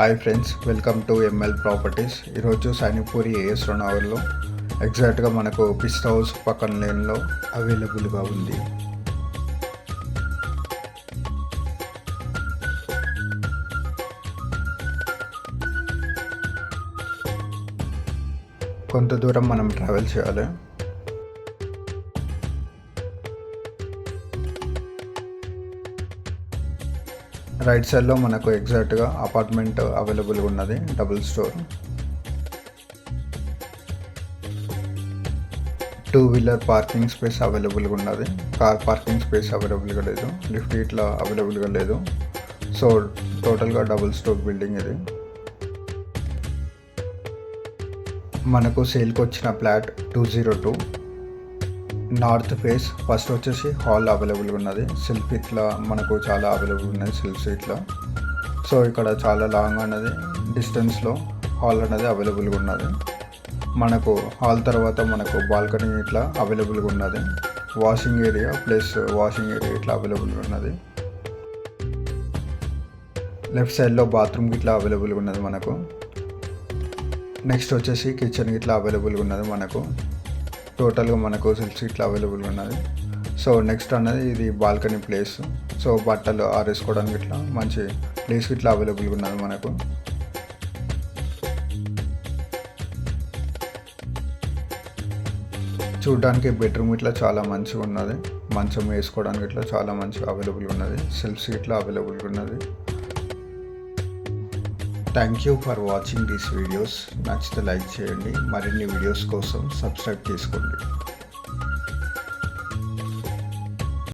Hi friends, welcome to ML properties. ఈరోజు సైనిక్పూరి ఏఎస్లో నగర్లో ఎగ్జాక్ట్గా మనకు పిస్ట్ హౌస్ పక్కన లేన్లో అవైలబుల్గా ఉంది. కొంత దూరం మనం ట్రావెల్ చేయాలి. రైట్ సైడ్లో మనకు ఎగ్జాక్ట్గా అపార్ట్మెంట్ అవైలబుల్గా ఉన్నది, double store. 2 wheeler parking space అవైలబుల్గా ఉన్నది. కార్ పార్కింగ్ స్పేస్ అవైలబుల్గా లేదు. లిఫ్ట్ ఇట్లా అవైలబుల్గా లేదు. సో టోటల్గా డబుల్ స్టోర్ బిల్డింగ్ ఇది. మనకు సేల్కి వచ్చిన ఫ్లాట్ 202 నార్త్ ఫేస్. ఫస్ట్ వచ్చేసి హాల్ అవైలబుల్గా ఉన్నది. సెల్ఫ్ ఇట్లా మనకు చాలా అవైలబుల్ ఉన్నాయి, సెల్ఫ్స్ ఇట్లా. సో ఇక్కడ చాలా లాంగ్ అనేది డిస్టెన్స్లో హాల్ అనేది అవైలబుల్గా ఉన్నది. మనకు హాల్ తర్వాత మనకు బాల్కనీ ఇట్లా అవైలబుల్గా ఉన్నది. Washing area plus washing area ఇట్లా అవైలబుల్గా ఉన్నది. లెఫ్ట్ సైడ్లో బాత్రూమ్ ఇట్లా అవైలబుల్గా ఉన్నది మనకు. నెక్స్ట్ వచ్చేసి కిచెన్ ఇట్లా అవైలబుల్గా ఉన్నది మనకు. టోటల్గా మనకు సెల్ఫ్స్ ఇట్లా అవైలబుల్గా ఉన్నది. సో నెక్స్ట్ అన్నది ఇది బాల్కనీ ప్లేస్. సో బట్టలు ఆరేసుకోవడానికి ఇట్లా మంచి ప్లేస్ ఇట్లా అవైలబుల్గా ఉన్నది మనకు. చూడడానికి బెడ్రూమ్ ఇట్లా చాలా మంచిగా ఉన్నది. మంచం వేసుకోవడానికి ఇట్లా చాలా మంచిగా అవైలబుల్గా ఉన్నది. సెల్ఫ్స్ ఇట్లా అవైలబుల్గా ఉన్నది. Thank you for watching these videos. నచ్చితే లైక్ చేయండి. మరిన్ని వీడియోస్ కోసం సబ్స్క్రైబ్ చేసుకోండి.